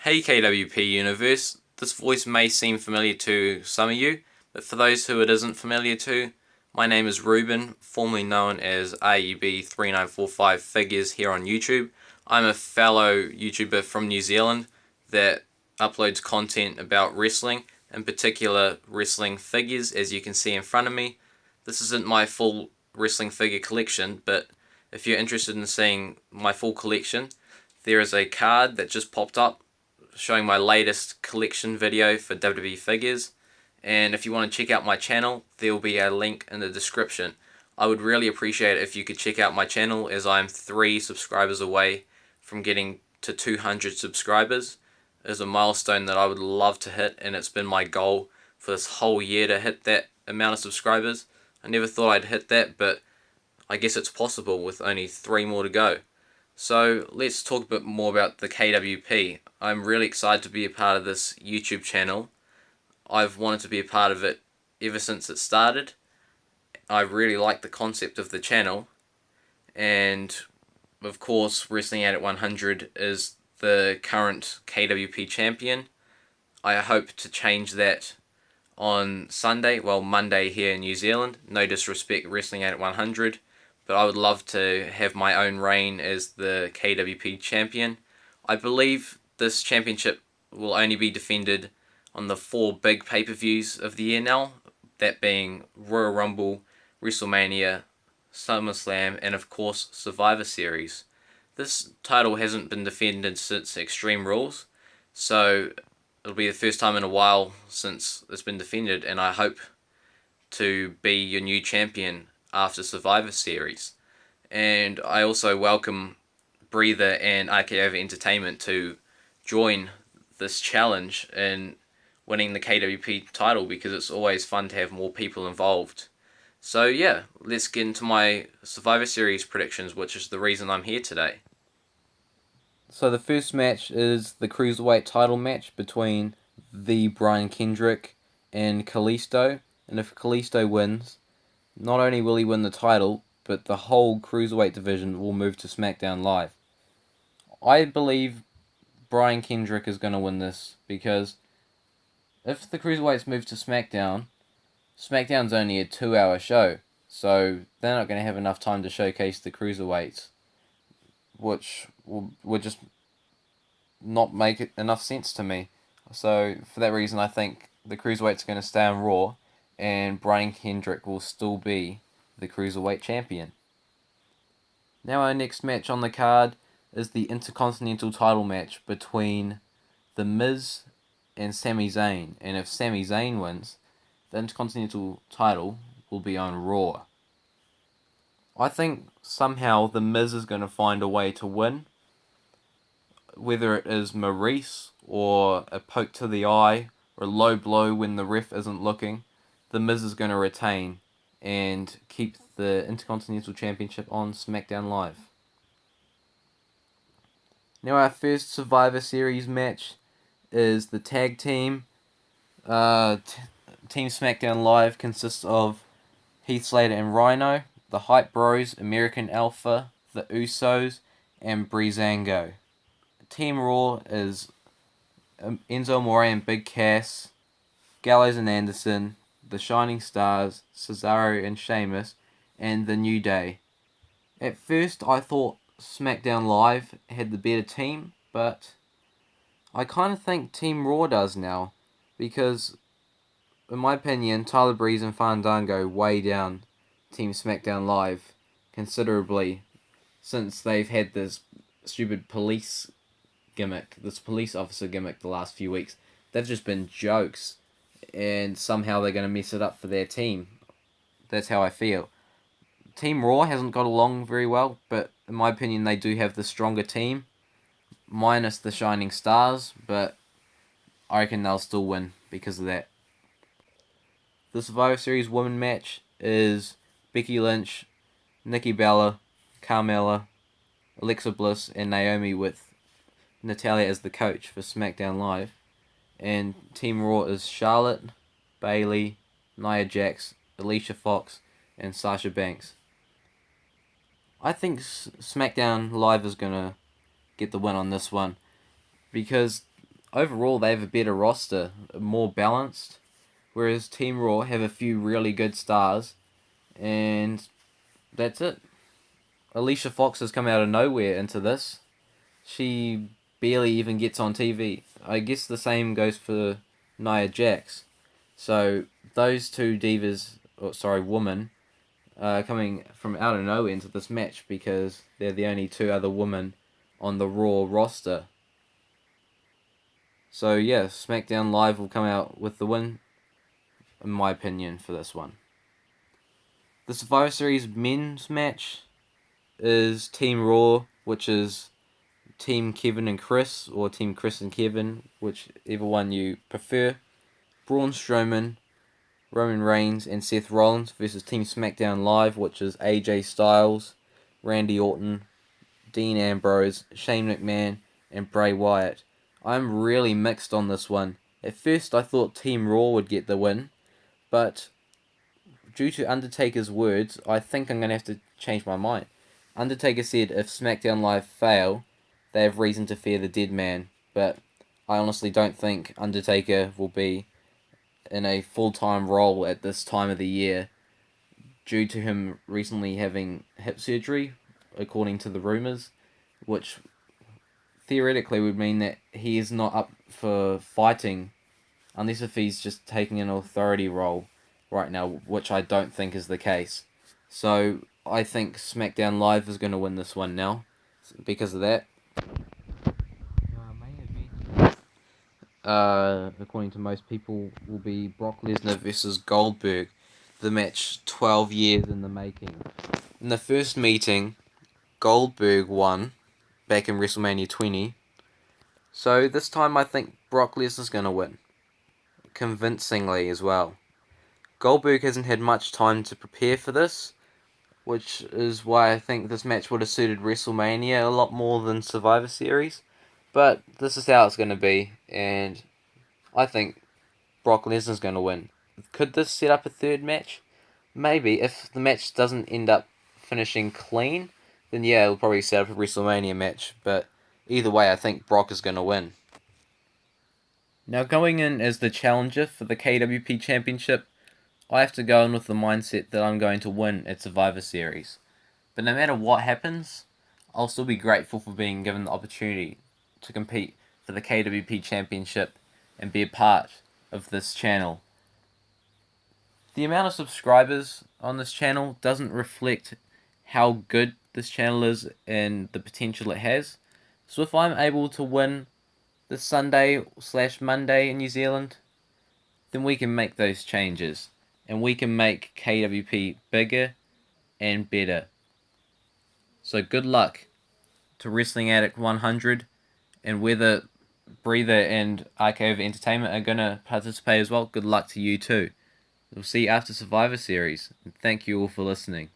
Hey KWP Universe, this voice may seem familiar to some of you, but for those who it isn't familiar to, my name is Ruben, formerly known as Rub3945 Figures here on YouTube. I'm a fellow YouTuber from New Zealand that uploads content about wrestling, in particular wrestling figures, as you can see in front of me. This isn't my full wrestling figure collection, but if you're interested in seeing my full collection, there is a card that just popped up showing my latest collection video for WWE figures, and if you want to check out my channel, there will be a link in the description. I would really appreciate it if you could check out my channel, as I'm 3 subscribers away from getting to 200 subscribers. It is a milestone that I would love to hit, and it's been my goal for this whole year to hit that amount of subscribers. I never thought I'd hit that, but I guess it's possible with only 3 more to go. So let's talk a bit more about the KWP. I'm really excited to be a part of this YouTube channel. I've wanted to be a part of it ever since it started. I really like the concept of the channel, and of course Wrestling Addict 100 is the current KWP champion. I hope to change that on Sunday, well, Monday here in New Zealand. No disrespect, Wrestling Addict 100. But I would love to have my own reign as the KWP champion. I believe this championship will only be defended on the 4 big pay-per-views of the year now, that being Royal Rumble, WrestleMania, SummerSlam, and of course Survivor Series. This title hasn't been defended since Extreme Rules, so it'll be the first time in a while since it's been defended, and I hope to be your new champion after Survivor Series. And I also welcome Breather and RKOver Entertainment to join this challenge in winning the KWP title, because it's always fun to have more people involved. So yeah, let's get into my Survivor Series predictions, which is the reason I'm here today. So the first match is the Cruiserweight title match between the Brian Kendrick and Kalisto. And if Kalisto wins, not only will he win the title, but the whole Cruiserweight division will move to SmackDown Live. I believe Brian Kendrick is going to win this, because if the Cruiserweights move to SmackDown, SmackDown's only a 2-hour show, so they're not going to have enough time to showcase the Cruiserweights, which would just not make enough sense to me. So for that reason, I think the Cruiserweights are going to stay on Raw, and Brian Kendrick will still be the Cruiserweight champion. Now our next match on the card is the Intercontinental title match between The Miz and Sami Zayn. And if Sami Zayn wins, the Intercontinental title will be on Raw. I think somehow The Miz is going to find a way to win, whether it is Maurice or a poke to the eye or a low blow when the ref isn't looking. The Miz is going to retain and keep the Intercontinental Championship on SmackDown Live. Now our first Survivor Series match is the tag team. Team SmackDown Live consists of Heath Slater and Rhino, the Hype Bros, American Alpha, the Usos, and Breezango. Team Raw is Enzo Amore and Big Cass, Gallows and Anderson, the Shining Stars, Cesaro and Sheamus, and the New Day. At first, I thought SmackDown Live had the better team, but I kind of think Team Raw does now, because, in my opinion, Tyler Breeze and Fandango weigh down Team SmackDown Live considerably, since they've had this stupid police gimmick, this police officer gimmick the last few weeks. They've just been jokes, and somehow they're going to mess it up for their team. That's how I feel. Team Raw hasn't got along very well, but in my opinion they do have the stronger team, minus the Shining Stars, but I reckon they'll still win because of that. The Survivor Series women match is Becky Lynch, Nikki Bella, Carmella, Alexa Bliss, and Naomi, with Natalya as the coach for SmackDown Live. And Team Raw is Charlotte, Bayley, Nia Jax, Alicia Fox, and Sasha Banks. I think SmackDown Live is going to get the win on this one, because overall they have a better roster, more balanced, whereas Team Raw have a few really good stars, and that's it. Alicia Fox has come out of nowhere into this. She barely even gets on TV. I guess the same goes for Nia Jax. So those two divas, women, coming from out of nowhere into this match because they're the only two other women on the Raw roster. So yeah, SmackDown Live will come out with the win, in my opinion, for this one. The Survivor Series men's match is Team Raw, which is Team Kevin and Chris, or Team Chris and Kevin, whichever one you prefer. Braun Strowman, Roman Reigns, and Seth Rollins versus Team SmackDown Live, which is AJ Styles, Randy Orton, Dean Ambrose, Shane McMahon, and Bray Wyatt. I'm really mixed on this one. At first I thought Team Raw would get the win, but due to Undertaker's words, I think I'm going to have to change my mind. Undertaker said if SmackDown Live fail, they have reason to fear the dead man, but I honestly don't think Undertaker will be in a full-time role at this time of the year due to him recently having hip surgery, according to the rumours, which theoretically would mean that he is not up for fighting unless if he's just taking an authority role right now, which I don't think is the case. So I think SmackDown Live is going to win this one now because of that. Main event, according to most people, will be Brock Lesnar versus Goldberg, the match 12 years in the making. In the first meeting, Goldberg won back in WrestleMania 20. So this time I think Brock Lesnar's going to win. Convincingly as well. Goldberg hasn't had much time to prepare for this, which is why I think this match would have suited WrestleMania a lot more than Survivor Series. But this is how it's going to be, and I think Brock Lesnar's going to win. Could this set up a third match? Maybe. If the match doesn't end up finishing clean, then yeah, it'll probably set up a WrestleMania match. But either way, I think Brock is going to win. Now, going in as the challenger for the KWP Championship, I have to go in with the mindset that I'm going to win at Survivor Series. But no matter what happens, I'll still be grateful for being given the opportunity to compete for the KWP Championship and be a part of this channel. The amount of subscribers on this channel doesn't reflect how good this channel is and the potential it has. So if I'm able to win this Sunday/Monday in New Zealand, then we can make those changes. And we can make KWP bigger and better. So good luck to Wrestling Addict 100, and whether Breather and Archive Entertainment are going to participate as well, good luck to you too. We'll see you after Survivor Series, and thank you all for listening.